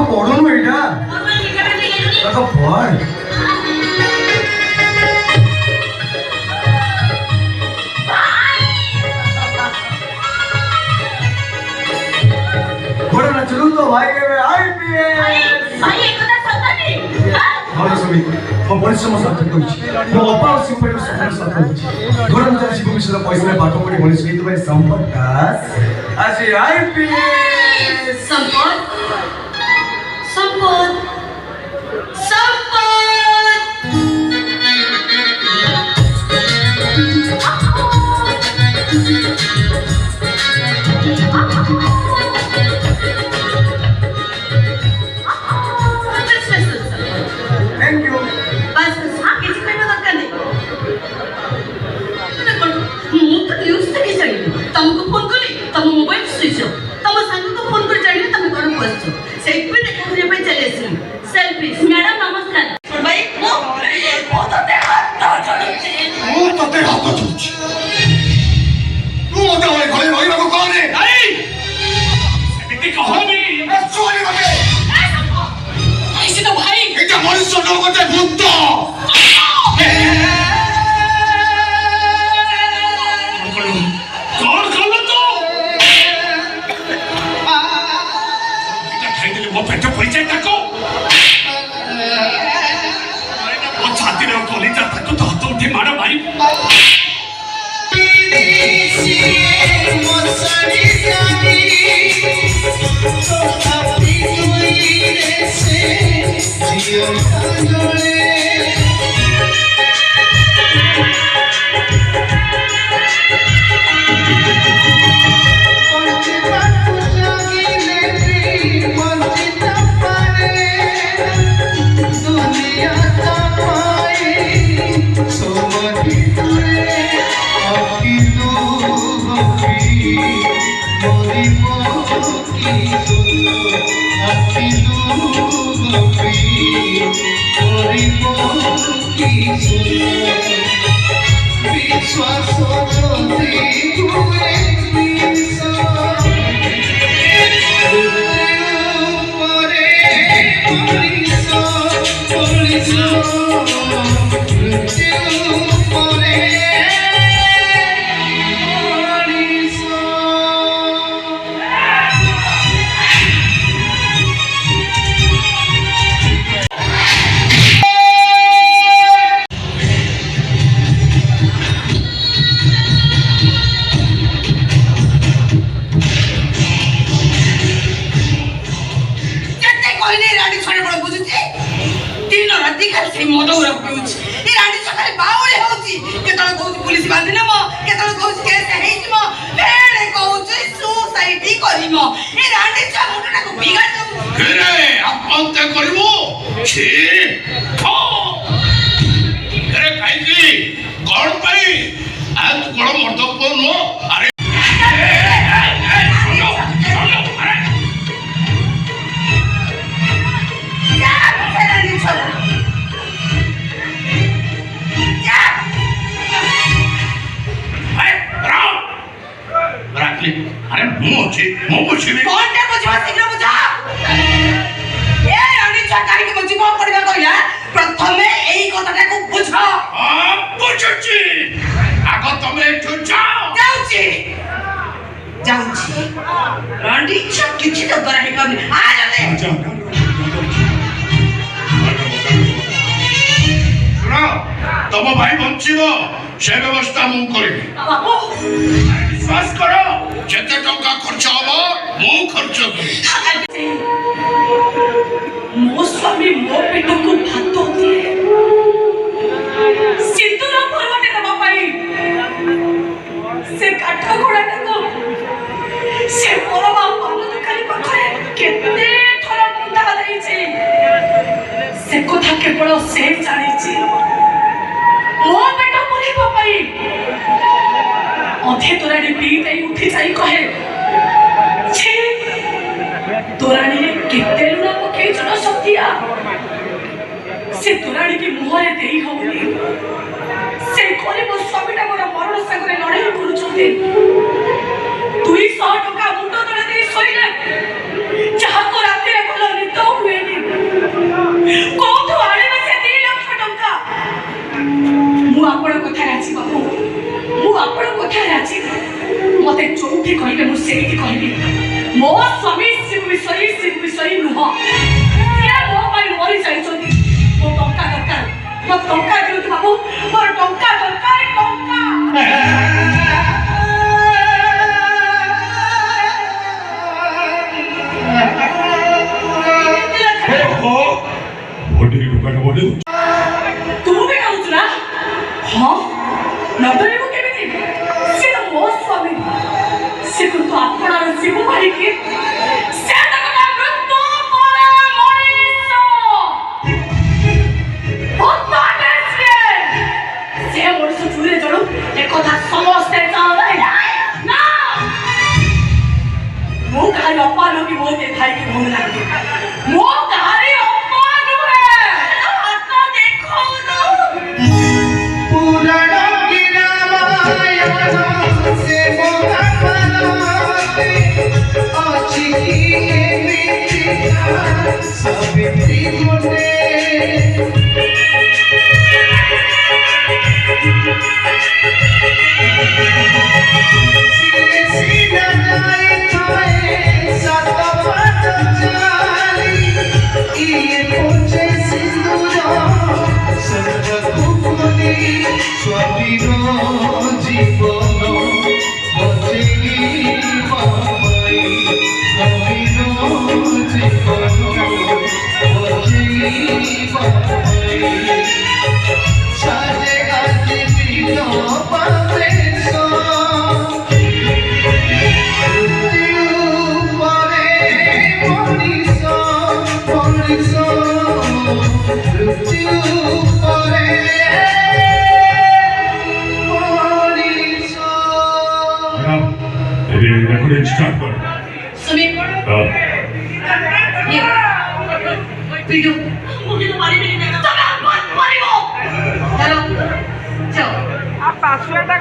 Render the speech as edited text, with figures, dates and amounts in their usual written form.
पढ़ू एटा पढ़ घोड़ा ना चलू तो भाई आईपीएस भाई एकदा सतानी हां सभी हम परिश्रम साथ करूची मो अपार सिंपल सब साथ करूची घोड़ा ना चली को विषय पैसा पाठ पढी मनीष के तो संपर्क आज आईपीएस संपद संपद थैंक यू बस आगे से मैं बात करने मुझे तो न्यूज़ से नहीं चाहिए तुमको फोन करी तुम मोबाइल स्विच ऑफ तुम संग को फोन कर चाहिए तुम घर पहुंचो सेल्फी देखा करे पे चले सी सेल्फी मैडम नमस्कार भाई वो तो ते हाथ जोड़छी तू मते होय घरे रहिबा को कोने नहीं सेमिति कहनी चोरी बगे ऐसे तो भाई এটা মনুষ্য জগতে ভূত কোন করলো তো এটা খাইলে মো পেট পরিচয় থাকো ও ছাতির কলিজা থাকো তো হাত উঠে মারা ভাই বিদেশি মনসারি জানি তো আপনি কইরেছে জিও কাজলে ଡାକିଲି ଆରେ ମୁଁ ଅଛି ମୁଁ ବୁଝିବି କଣଟେ ବୁଝିବ ଶୀଘ୍ର ବୁଝ ଏ ଅଣିଚା କାହିଁକି ବୁଝିବ ପଡିବା କହିଲା ପ୍ରଥମେ ଏଇ କଥାଟାକୁ ବୁଝ ବୁଝୁଛି ଆଗ ତମେ ଏଠୁ ଯାଅ ଯାଉଛି ଅଣିଚା କିଛି ତ ଦ୍ୱାରା ହେଇପାରୁନି ଆ ଜଲ୍ଦି ଶୁଣ ତମ ଭାଇ ବଞ୍ଚିବ ସେ ବ୍ୟବସ୍ଥା ମୁଁ କରିବି ବାବୁ ବିଶ୍ୱାସ କର ଯେତେ ଟଙ୍କା ଖର୍ଚ୍ଚ ହବ ମୁଁ ଖର୍ଚ୍ଚ କରିବି ମୋ ସ୍ୱାମୀ ମୋ ପେଟକୁ ଭାତ ଦିଏ ସିନ୍ଦୁର ଫୁଲଟେ ଦେବା ପାଇଁ ସେ କାଠ ଘୋଡ଼ାଟାକୁ ସେ ମୋର ପାନ ଦୋକାନୀ ପାଖରେ କେତେ ଥର ମୁଣ୍ଡା ଦେଇଛି ସେ କଥା କେବଳ ସେ ଜାଣିଛି ମୋ ପେଟ ପୁରିବା ପାଇଁ ଅଧେ ତୋରାଣୀ ପିଇ ଦେଇ ଉଠି ଯାଇ କହେ ଛି ତୋରାଣୀରେ କେତେ ଲୁଣ ପକେଇଛ ନା ସତିଆ ସେ ତୋରାଣୀକି ମୁହଁରେ ଦେଇ ହଉନି ସେ ଗରିବ ସ୍ୱାମୀଟା ମୋର ମରଣ ସାଙ୍ଗରେ ଲଢ଼େଇ କରୁଛନ୍ତି 200 ଟଙ୍କା ମୁଣ୍ଡ ତଳେ ଦେଇ ଶୋଇଲେ ଯାହାକୁ ରାତିରେ ଭଲ ନିଦ ହୁଏନି କୋଉଠୁ ଆଣିବେ ସେ 2 ଲକ୍ଷ ଟଙ୍କା ମୁଁ ଆପଣଙ୍କ କଥା ରାଜି ବାବୁ ମୁଁ ଆପଣଙ୍କ କଥା ରାଜି ମତେ ଯୋଉଠି କହିବେ ମୁଁ ସେଇଠି କହିବି ମୋ ସ୍ୱାମୀ ଶିବ ବିଷୟୀ ନୁହଁ ସିଏ ମୋ ପାଇଁ ମରି ଯାଇଛନ୍ତି ମୋ ଟଙ୍କା ଦରକାର ମୋ ଟଙ୍କା ଦିଅନ୍ତୁ ବାବୁ ମୋର ଟଙ୍କା ଦରକାର ଟଙ୍କା ତୁ ବି କହୁଛୁ ନା ହଁ ନଦଳିବୁ କେମିତି ସେ ତ ମୋ ସ୍ୱାମୀ ସେ କିନ୍ତୁ ଆପଣର ଶିବ ଭାଇକି ସେ ମଣିଷ ଚୁରିରେ ଚଳୁ ଏକଥା ସମସ୍ତେ ମୁଁ କାହାରି ଅପା ନୁହେଁ କି ମୋ ଭାଇକି ଭଲ ଲାଗେ ମୋ କାହାରି ଅପା ନୁହେଁ ହାତ ଦେଖଉନୁ ପୁରାଣ ସେ ଅଛି ସାବିତ୍ରୀ ଗୋଟେ recording start कर सुमित ये वीडियो मुझे तुम्हारी भी नहीं देखा चलो मत मारियो हेलो चलो आप पासवर्ड